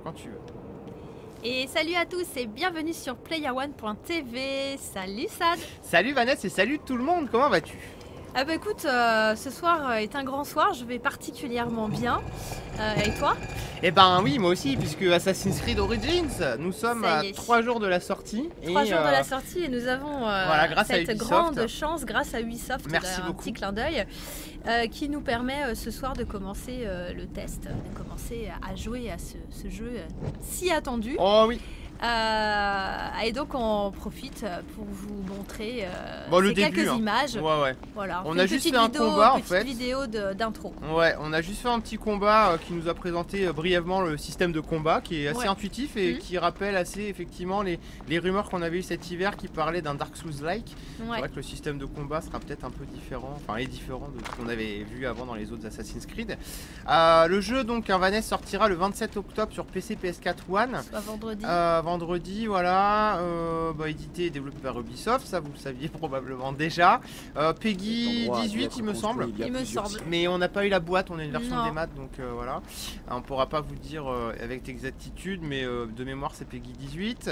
Quand tu veux. Et salut à tous et bienvenue sur PlayerOne.tv. Salut Sad. Salut Vanessa et salut tout le monde, comment vas-tu? Ah bah écoute, ce soir est un grand soir, je vais particulièrement bien. Et toi? Eh ben oui, moi aussi, puisque Assassin's Creed Origins, nous sommes à 3 jours de la sortie. 3 jours de la sortie et nous avons voilà, grâce à cette Ubisoft. grande chance grâce à Ubisoft, merci un beaucoup. petit clin d'œil, qui nous permet ce soir de commencer le test, de commencer à jouer à ce jeu si attendu. Oh oui. Et donc on profite pour vous montrer bon, ces début, quelques images. Ouais. Voilà, on a juste fait un combat en fait. Vidéo d'intro. Ouais, on a juste fait un petit combat qui nous a présenté brièvement le système de combat qui est assez intuitif et qui rappelle assez effectivement les rumeurs qu'on avait eu cet hiver qui parlaient d'un Dark Souls-like. C'est vrai que le système de combat sera peut-être un peu différent, enfin est différent de ce qu'on avait vu avant dans les autres Assassin's Creed. Le jeu donc Vanessa sortira le 27 octobre sur PC, PS4, One. Soit vendredi. Vendredi, voilà, édité et développé par Ubisoft, ça vous le saviez probablement déjà. Peggy 18 il me semble. Mais on n'a pas eu la boîte, on a une version démat, donc voilà. On pourra pas vous dire avec exactitude, mais de mémoire c'est Peggy 18.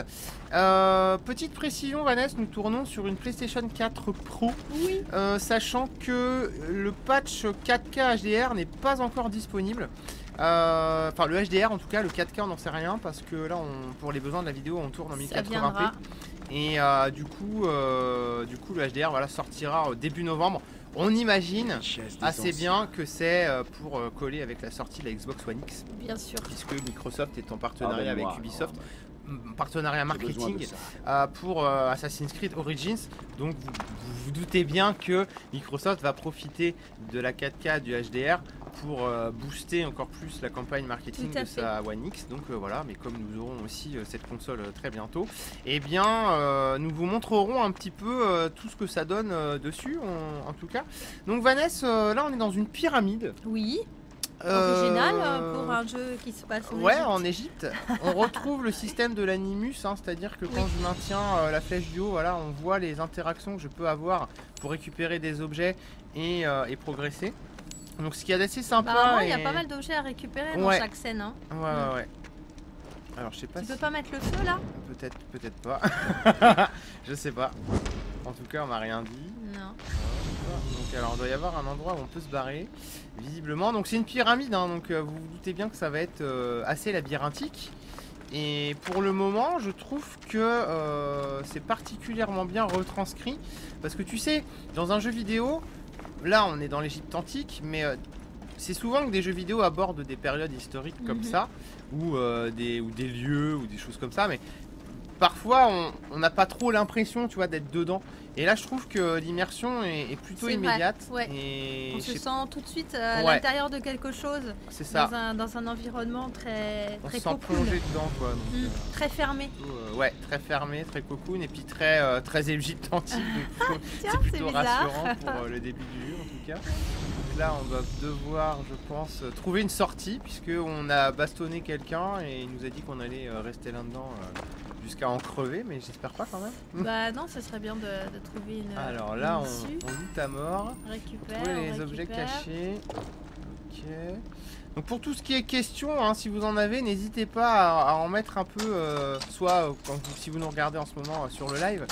Petite précision Vanessa, nous tournons sur une PlayStation 4 Pro, sachant que le patch 4K HDR n'est pas encore disponible. Enfin le HDR en tout cas, le 4K on n'en sait rien parce que là pour les besoins de la vidéo on tourne en 1080p et du coup le HDR voilà, sortira au début novembre. On imagine assez bien que c'est pour coller avec la sortie de la Xbox One X. Bien sûr. Puisque Microsoft est en partenariat avec Ubisoft. Partenariat marketing pour Assassin's Creed Origins, donc vous doutez bien que Microsoft va profiter de la 4K du HDR pour booster encore plus la campagne marketing de sa One X. Donc voilà, mais comme nous aurons aussi cette console très bientôt, eh bien nous vous montrerons un petit peu tout ce que ça donne dessus en tout cas. Donc Vanessa, là on est dans une pyramide. Oui. Original pour un jeu qui se passe en Égypte. En Égypte. On retrouve le système de l'animus, c'est-à-dire que quand je maintiens la flèche du haut, voilà, on voit les interactions que je peux avoir pour récupérer des objets et progresser. Donc ce qui est assez sympa. Il y a pas mal d'objets à récupérer dans chaque scène. Hein. Ouais. Alors je sais pas. Tu peux pas mettre le feu là? Peut-être pas. Je sais pas. En tout cas on m'a rien dit. Non. Donc alors il doit y avoir un endroit où on peut se barrer visiblement. Donc c'est une pyramide hein, donc vous vous doutez bien que ça va être assez labyrinthique. Et pour le moment je trouve que c'est particulièrement bien retranscrit. Parce que tu sais, dans un jeu vidéo, là on est dans l'Égypte antique, mais c'est souvent que des jeux vidéo abordent des périodes historiques comme ça, ou des lieux, ou des choses comme ça, mais parfois on n'a pas trop l'impression, tu vois, d'être dedans. Et là je trouve que l'immersion est plutôt immédiate. Et on se sent tout de suite à l'intérieur de quelque chose. C'est ça. Dans un environnement très on se sent plongé dedans quoi. Donc, très fermé. Très fermé, très cocoon et puis très Égypte antique. C'est plutôt rassurant pour le début du jeu en tout cas. Donc là on va devoir, je pense, trouver une sortie puisqu'on a bastonné quelqu'un et il nous a dit qu'on allait rester là-dedans jusqu'à en crever, mais j'espère pas quand même. Bah non, ce serait bien de trouver une. Alors là, on loot à mort. Trouver les objets cachés. Ok. Donc pour tout ce qui est question, hein, si vous en avez, n'hésitez pas à en mettre un peu, soit si vous nous regardez en ce moment sur le live,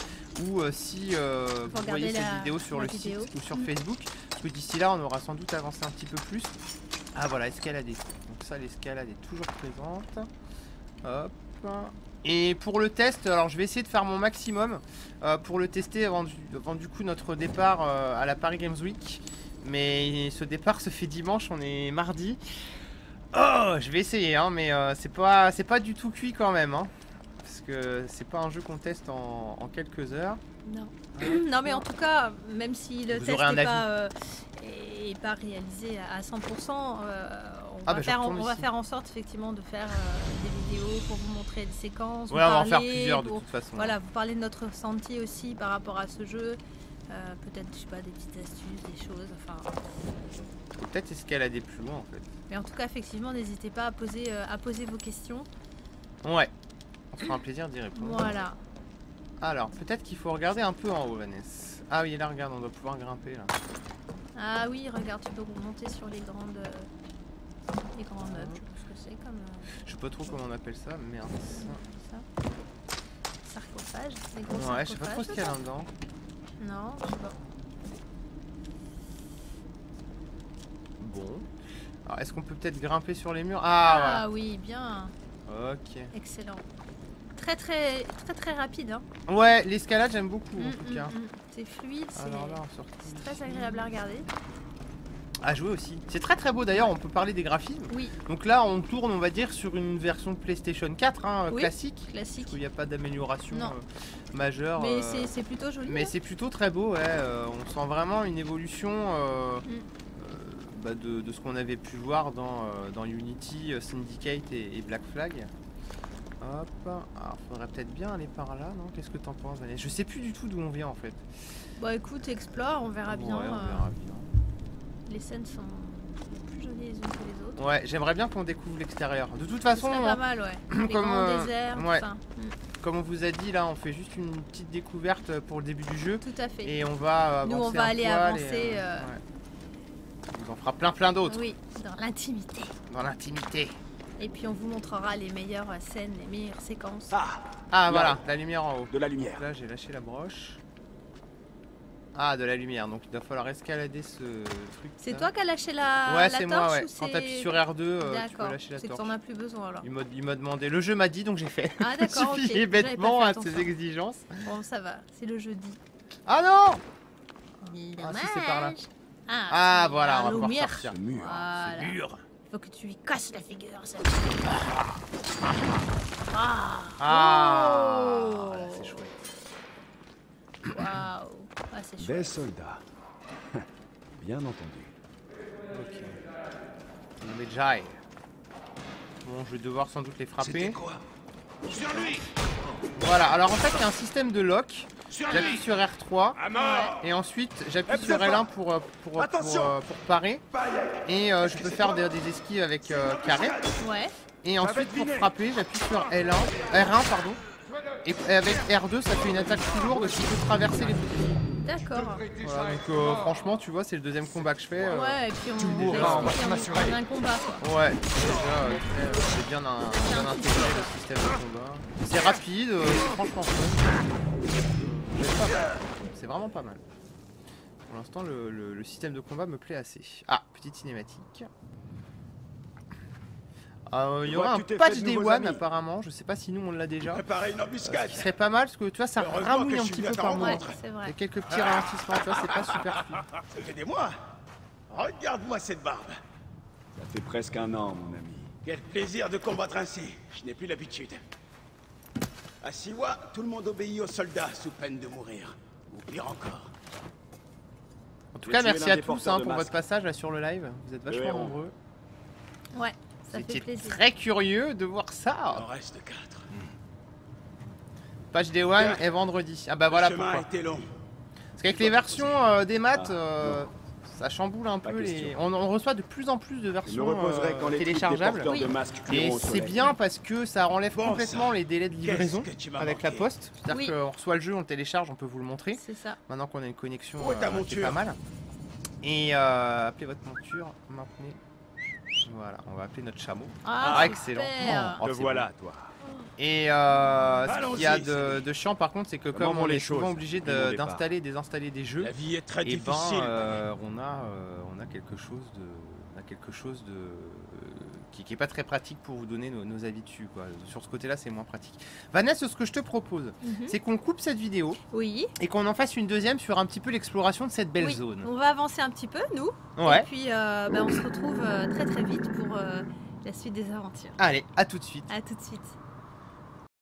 ou si vous voyez cette vidéo sur le site ou sur Facebook, parce que d'ici là, on aura sans doute avancé un petit peu plus. Ah voilà, escalader. Donc ça, l'escalade est toujours présente. Hop. Et pour le test, alors je vais essayer de faire mon maximum pour le tester avant du coup notre départ à la Paris Games Week. Mais ce départ se fait dimanche, on est mardi. Oh, je vais essayer, hein, mais c'est pas du tout cuit quand même, hein, parce que c'est pas un jeu qu'on teste en quelques heures. Non. Non, mais en tout cas, même si le test n'est pas réalisé à 100%, on va faire en sorte effectivement de faire des vidéos pour vous montrer des séquences. On va en faire plusieurs de toute façon. Voilà, vous parler de notre ressenti aussi par rapport à ce jeu. Peut-être, je sais pas, des petites astuces, des choses, enfin... Peut-être escalader plus loin en fait. Mais en tout cas, effectivement, n'hésitez pas à poser vos questions. Ouais, on se fera un plaisir d'y répondre. Voilà. Alors, peut-être qu'il faut regarder un peu en haut, Vanessa. Ah oui, là, regarde, on doit pouvoir grimper là. Ah oui, regarde, tu peux monter sur les grandes meubles. sais comme... Je sais pas trop comment on appelle ça, merde. Ça. Sarcophage. Ouais, je sais pas trop ce qu'il y a là-dedans. Non, je sais pas. Bon. Alors, est-ce qu'on peut peut-être grimper sur les murs? Ah, voilà. Oui, bien. Ok. Excellent. Très rapide. Hein. Ouais, l'escalade j'aime beaucoup en tout cas. C'est fluide, c'est très agréable à regarder. À jouer aussi. C'est très beau d'ailleurs, on peut parler des graphismes. Oui. Donc là on tourne on va dire sur une version PlayStation 4 hein, oui, classique. Parce qu'il n'y a pas d'amélioration majeure. Mais c'est plutôt joli. Mais c'est plutôt très beau, ouais. On sent vraiment une évolution de ce qu'on avait pu voir dans Unity, Syndicate et Black Flag. Hop, alors faudrait peut-être bien aller par là, non? Qu'est-ce que t'en penses, Vanessa? Je sais plus du tout d'où on vient en fait. Bah écoute, explore, on verra bien. Ouais, on verra bien. Les scènes sont plus jolies les unes que les autres. Ouais, j'aimerais bien qu'on découvre l'extérieur. De toute façon, pas mal, ouais. Les grands déserts, ouais. Comme on vous a dit, là, on fait juste une petite découverte pour le début du jeu. Tout à fait. Et on va avancer. Nous, on va aller avancer. On vous en fera plein d'autres. Oui, dans l'intimité. Dans l'intimité. Et puis on vous montrera les meilleures scènes, les meilleures séquences. Ah voilà, la lumière en haut. De la lumière. Donc là j'ai lâché la broche. Ah, de la lumière, donc il va falloir escalader ce truc. C'est toi qui as lâché la torche? Ouais, c'est moi, ouais. Quand t'appuies sur R2, tu peux lâcher la torche. C'est que t'en as plus besoin alors. Il m'a demandé, le jeu m'a dit donc j'ai fait. Ah d'accord, ok. J'ai bêtement à ses exigences. Bon, ça va, c'est le jeudi. Ah non! Ah si, c'est par là. Ah voilà, on va pouvoir sortir. Ce mur. Ce mur. Faut que tu lui casses la figure, ça. Là, c'est chouette. Waouh. Ah, c'est chouette. Des soldats. Bien entendu. Ok. On met Jai. Bon, je vais devoir sans doute les frapper. Quoi? Sur lui. Voilà, alors en fait il y a un système de lock. J'appuie sur R3 et ensuite j'appuie sur L1 pour parer. Et je peux faire des esquives avec carré. Ouais. Et ensuite pour frapper j'appuie sur R1 pardon. Et avec R2 ça fait une attaque plus lourde qui peut traverser les boucliers. D'accord. Voilà, donc franchement tu vois c'est le deuxième combat que je fais. Ouais et puis on a un combat quoi. Ouais, déjà c'est bien intégré le système de combat. C'est rapide, franchement c'est vraiment pas mal. Pour l'instant le système de combat me plaît assez. Ah, petite cinématique. Il y aura un patch Day One apparemment, je sais pas si nous on l'a déjà. Ce qui serait pas mal parce que tu vois ça ramouille un petit peu par moment. C'est vrai. Il y a quelques petits ralentissements, tu vois, c'est pas super fluide. Ça fait des mois. Regarde-moi cette barbe. Ça fait presque un an, mon ami. Quel plaisir de combattre ainsi. Je n'ai plus l'habitude. À Siwa, tout le monde obéit aux soldats sous peine de mourir. Ou pire encore. En tout cas, merci à tous pour votre passage là sur le live. Vous êtes vachement nombreux. Ouais. Ça fait plaisir. Très curieux de voir ça. Il en reste 4. Patch Day One est vendredi. Ah bah voilà pourquoi. Parce qu'avec les versions des maths, ça chamboule un peu les... On reçoit de plus en plus de versions téléchargeables. Et c'est bien parce que ça enlève complètement les délais de livraison avec la poste. C'est-à-dire qu'on reçoit le jeu, on le télécharge, on peut vous le montrer. C'est ça. Maintenant qu'on a une connexion qui est pas mal. Et appelez votre monture, maintenez. Voilà, on va appeler notre chameau. Ah excellent. Te voilà, toi. Et ce qu'il y a de chiant par contre, c'est que comme on est souvent obligé d'installer et désinstaller des jeux, la vie est très difficile. On a quelque chose de qui est pas très pratique pour vous donner nos avis dessus quoi. Sur ce côté-là, c'est moins pratique. Vanessa, ce que je te propose, c'est qu'on coupe cette vidéo et qu'on en fasse une deuxième sur un petit peu l'exploration de cette belle zone. On va avancer un petit peu, nous. Ouais. Et puis on se retrouve très vite pour la suite des aventures. Allez, à tout de suite. À tout de suite.